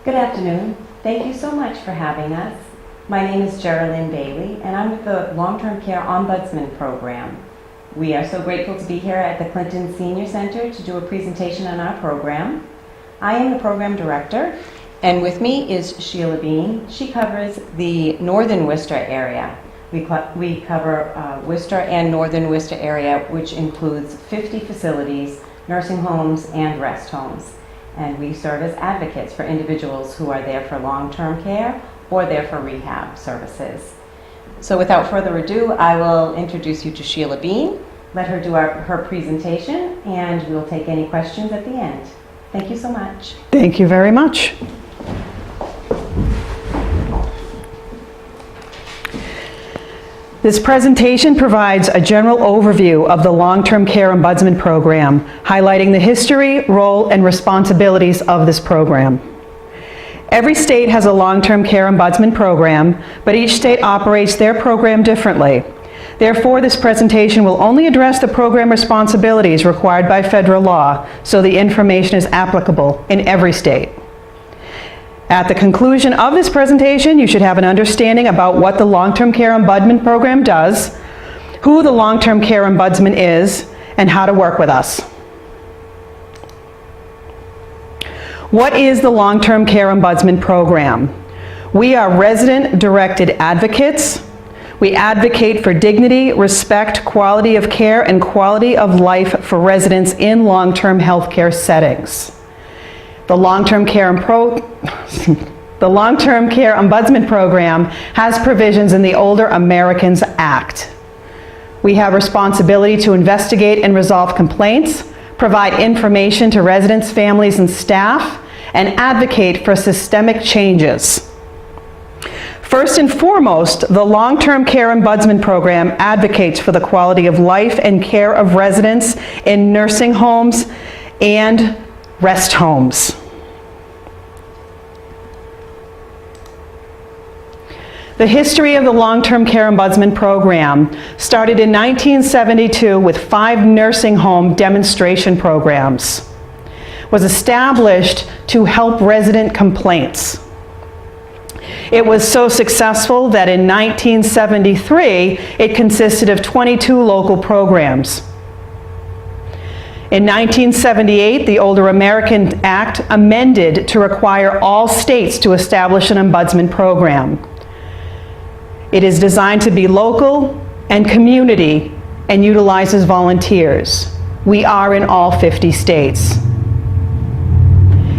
Good afternoon. Thank you so much for having us. My name is Geraldine Bailey, and I'm with the Long-Term Care Ombudsman Program. We are so grateful to be here at the Clinton Senior Center to do a presentation on our program. I am the program director, and with me is Sheila Bean. She covers the Northern Worcester area. We cover Worcester and Northern Worcester area, which includes 50 facilities, nursing homes, and rest homes. And we serve as advocates for individuals who are there for long-term care or there for rehab services. So without further ado, I will introduce you to Sheila Bean, let her do her presentation, and we'll take any questions at the end. Thank you so much. Thank you very much. This presentation provides a general overview of the Long-Term Care Ombudsman Program, highlighting the history, role, and responsibilities of this program. Every state has a Long-Term Care Ombudsman Program, but each state operates their program differently. Therefore, this presentation will only address the program responsibilities required by federal law, so the information is applicable in every state. At the conclusion of this presentation, you should have an understanding about what the Long-Term Care Ombudsman Program does, who the Long-Term Care Ombudsman is, and how to work with us. What is the Long-Term Care Ombudsman Program? We are resident-directed advocates. We advocate for dignity, respect, quality of care, and quality of life for residents in long-term health care settings. The Long-Term Care Ombudsman Program has provisions in the Older Americans Act. We have responsibility to investigate and resolve complaints, provide information to residents, families, and staff, and advocate for systemic changes. First and foremost, the Long-Term Care Ombudsman Program advocates for the quality of life and care of residents in nursing homes and rest homes. The history of the Long-Term Care Ombudsman Program started in 1972 with 5 nursing home demonstration programs. It was established to help resident complaints. It was so successful that in 1973, it consisted of 22 local programs. In 1978, the Older American Act amended to require all states to establish an ombudsman program. It is designed to be local and community and utilizes volunteers. We are in all 50 states.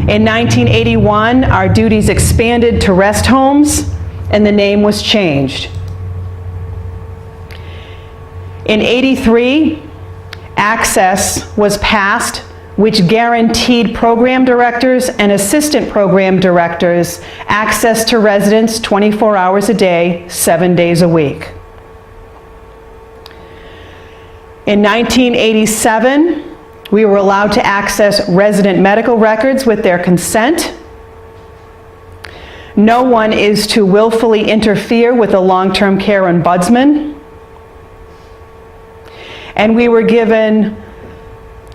In 1981, our duties expanded to rest homes and the name was changed. In '83, Access was passed, which guaranteed program directors and assistant program directors access to residents 24 hours a day, 7 days a week. In 1987, we were allowed to access resident medical records with their consent. No one is to willfully interfere with a long-term care ombudsman. And we were given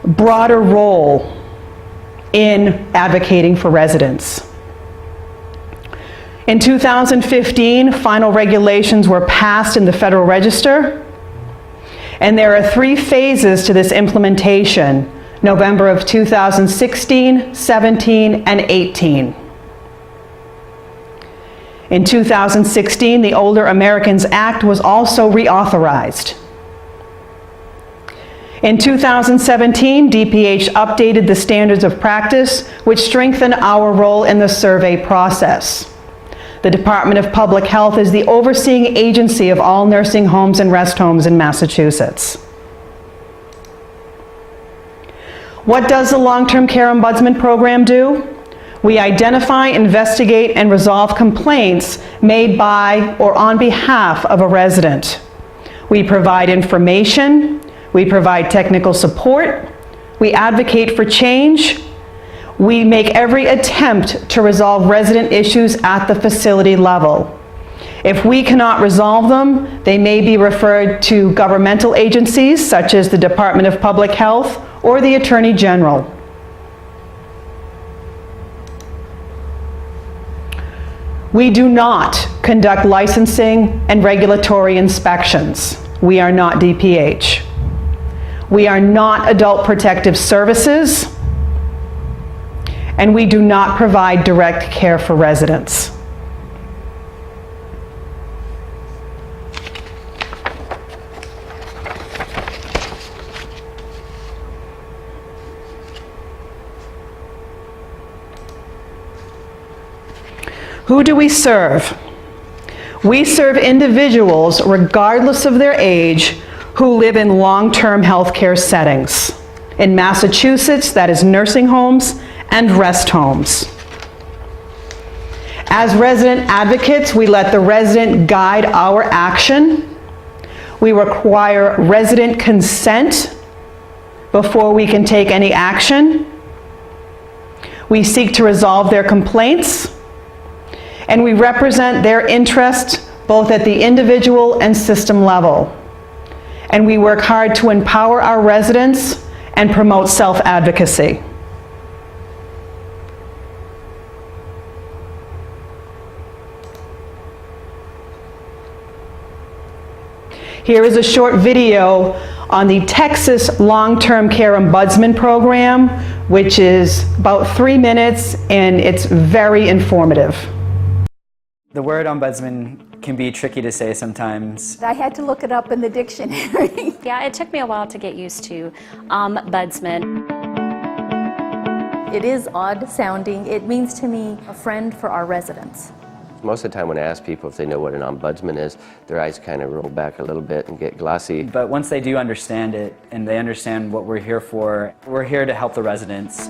broader role in advocating for residents. In 2015, final regulations were passed in the Federal Register, and there are 3 phases to this implementation: November of 2016, 17, and 18. In 2016, the Older Americans Act was also reauthorized. In 2017, DPH updated the standards of practice, which strengthened our role in the survey process. The Department of Public Health is the overseeing agency of all nursing homes and rest homes in Massachusetts. What does the Long-Term Care Ombudsman Program do? We identify, investigate, and resolve complaints made by or on behalf of a resident. We provide information. We provide technical support, we advocate for change, we make every attempt to resolve resident issues at the facility level. If we cannot resolve them, they may be referred to governmental agencies such as the Department of Public Health or the Attorney General. We do not conduct licensing and regulatory inspections. We are not DPH. We are not adult protective services, and we do not provide direct care for residents. Who do we serve? We serve individuals, regardless of their age, who live in long-term healthcare settings. In Massachusetts, that is nursing homes and rest homes. As resident advocates, we let the resident guide our action. We require resident consent before we can take any action. We seek to resolve their complaints, and we represent their interest both at the individual and system level. And we work hard to empower our residents and promote self-advocacy. Here is a short video on the Texas Long-Term Care Ombudsman Program, which is about 3 minutes, and it's very informative. The word ombudsman can be tricky to say sometimes. I had to look it up in the dictionary. Yeah, it took me a while to get used to ombudsman. It is odd sounding. It means to me a friend for our residents. Most of the time when I ask people if they know what an ombudsman is, their eyes kind of roll back a little bit and get glossy. But once they do understand it and they understand what we're here for, we're here to help the residents.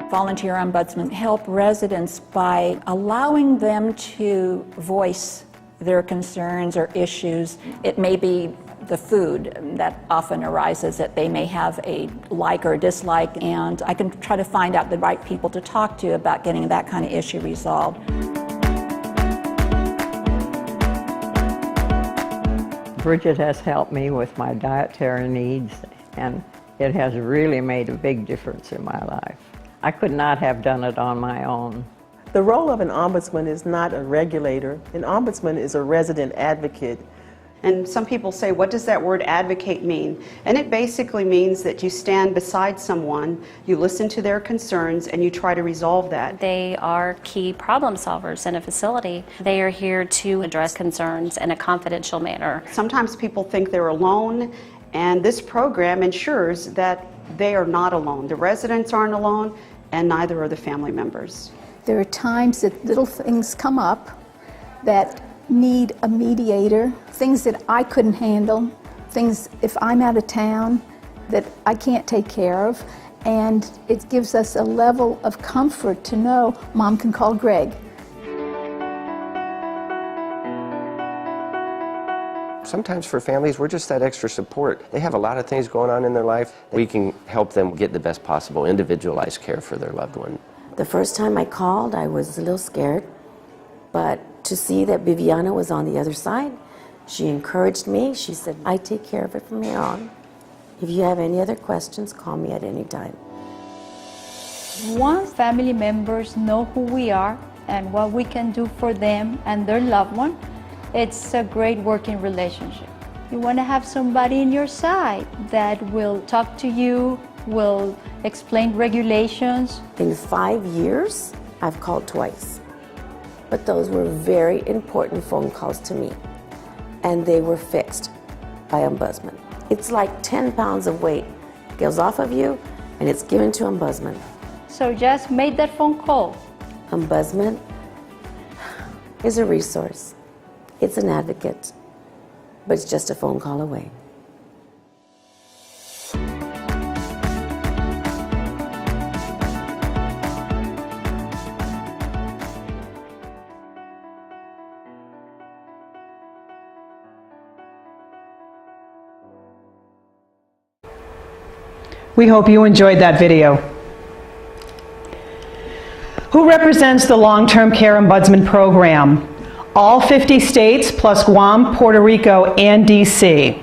Volunteer ombudsmen help residents by allowing them to voice their concerns or issues. It may be the food that often arises that they may have a like or dislike, and I can try to find out the right people to talk to about getting that kind of issue resolved. Bridget has helped me with my dietary needs, and it has really made a big difference in my life. I could not have done it on my own. The role of an ombudsman is not a regulator. An ombudsman is a resident advocate. And some people say, what does that word advocate mean? And it basically means that you stand beside someone, you listen to their concerns, and you try to resolve that. They are key problem solvers in a facility. They are here to address concerns in a confidential manner. Sometimes people think they're alone, and this program ensures that they are not alone. The residents aren't alone, and neither are the family members. There are times that little things come up that need a mediator, things that I couldn't handle, things if I'm out of town that I can't take care of, and it gives us a level of comfort to know Mom can call Greg. Sometimes for families, we're just that extra support. They have a lot of things going on in their life. We can help them get the best possible individualized care for their loved one. The first time I called, I was a little scared, but to see that Viviana was on the other side, she encouraged me. She said, I take care of it from here on. If you have any other questions, call me at any time. Once family members know who we are and what we can do for them and their loved one, it's a great working relationship. You want to have somebody in your side that will talk to you, will explain regulations. In 5 years, I've called twice, but those were very important phone calls to me, and they were fixed by Ombudsman. It's like 10 pounds of weight goes off of you, and it's given to Ombudsman. So just make that phone call. Ombudsman is a resource. It's an advocate, but it's just a phone call away. We hope you enjoyed that video. Who represents the Long-Term Care Ombudsman Program? All 50 states plus Guam, Puerto Rico, and DC.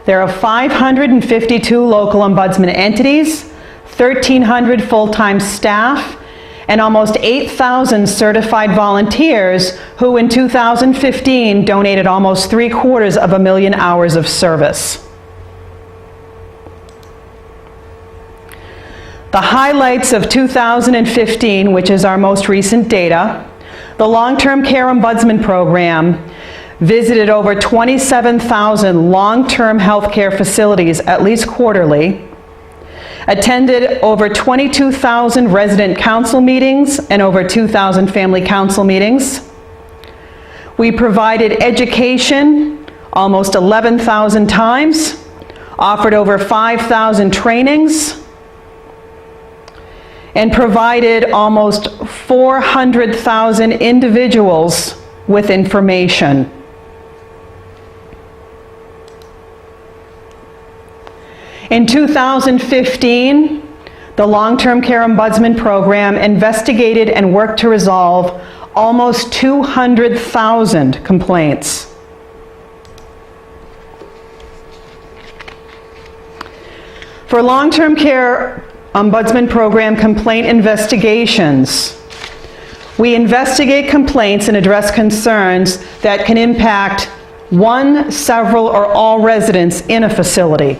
There are 552 local ombudsman entities, 1,300 full-time staff, and almost 8,000 certified volunteers who in 2015 donated almost 750,000 hours of service. The highlights of 2015, which is our most recent data: the Long-Term Care Ombudsman Program visited over 27,000 long-term health care facilities at least quarterly, attended over 22,000 resident council meetings and over 2,000 family council meetings. We provided education almost 11,000 times, offered over 5,000 trainings, and provided almost 400,000 individuals with information. In 2015, the Long-Term Care Ombudsman Program investigated and worked to resolve almost 200,000 complaints. For Long-Term Care Ombudsman Program complaint investigations, we investigate complaints and address concerns that can impact one, several, or all residents in a facility.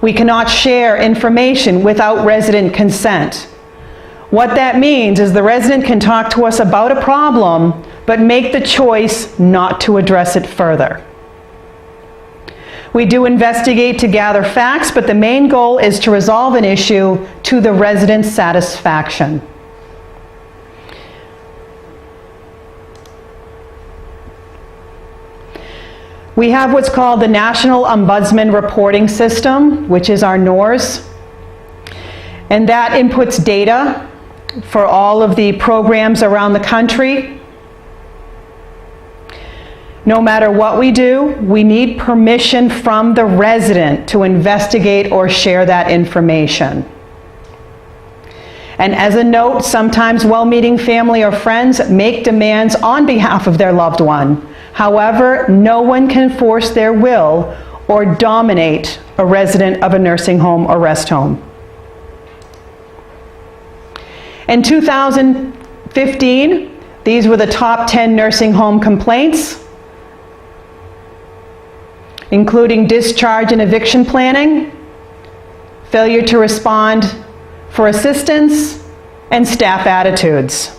We cannot share information without resident consent. What that means is the resident can talk to us about a problem, but make the choice not to address it further. We do investigate to gather facts, but the main goal is to resolve an issue to the resident's satisfaction. We have what's called the National Ombudsman Reporting System, which is our NORS, and that inputs data for all of the programs around the country. No matter what we do, we need permission from the resident to investigate or share that information. And as a note, sometimes well-meaning family or friends make demands on behalf of their loved one. However, no one can force their will or dominate a resident of a nursing home or rest home. In 2015, these were the top 10 nursing home complaints, including discharge and eviction planning, failure to respond for assistance, and staff attitudes.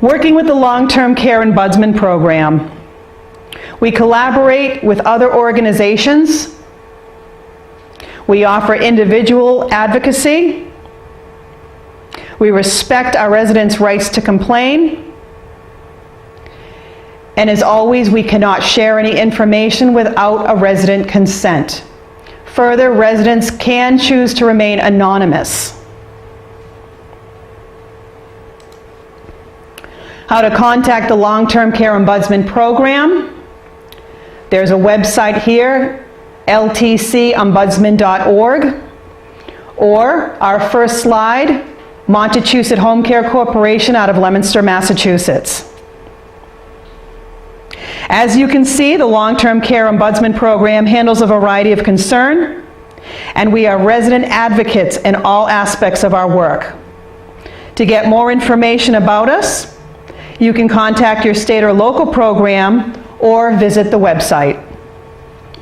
Working with the Long-Term Care Ombudsman Program, we collaborate with other organizations. We offer individual advocacy. We respect our residents' rights to complain. And as always, we cannot share any information without a resident consent. Further, residents can choose to remain anonymous. How to contact the Long-Term Care Ombudsman Program. There's a website here, ltcombudsman.org, or our first slide, Montechusett Home Care Corporation out of Leominster, Massachusetts. As you can see, the Long-Term Care Ombudsman Program handles a variety of concern, and we are resident advocates in all aspects of our work. To get more information about us, you can contact your state or local program or visit the website.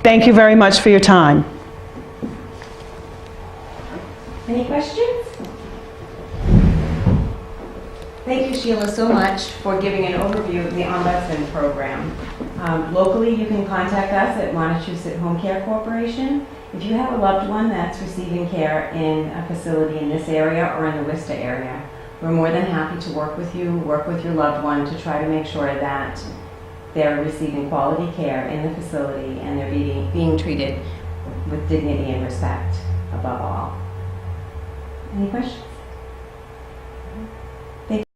Thank you very much for your time. Any questions? Thank you, Sheila, so much for giving an overview of the Ombudsman Program. Locally, you can contact us at Montechusett Home Care Corporation. If you have a loved one that's receiving care in a facility in this area or in the Worcester area, we're more than happy to work with you, work with your loved one to try to make sure that they're receiving quality care in the facility and they're being treated with dignity and respect above all. Any questions?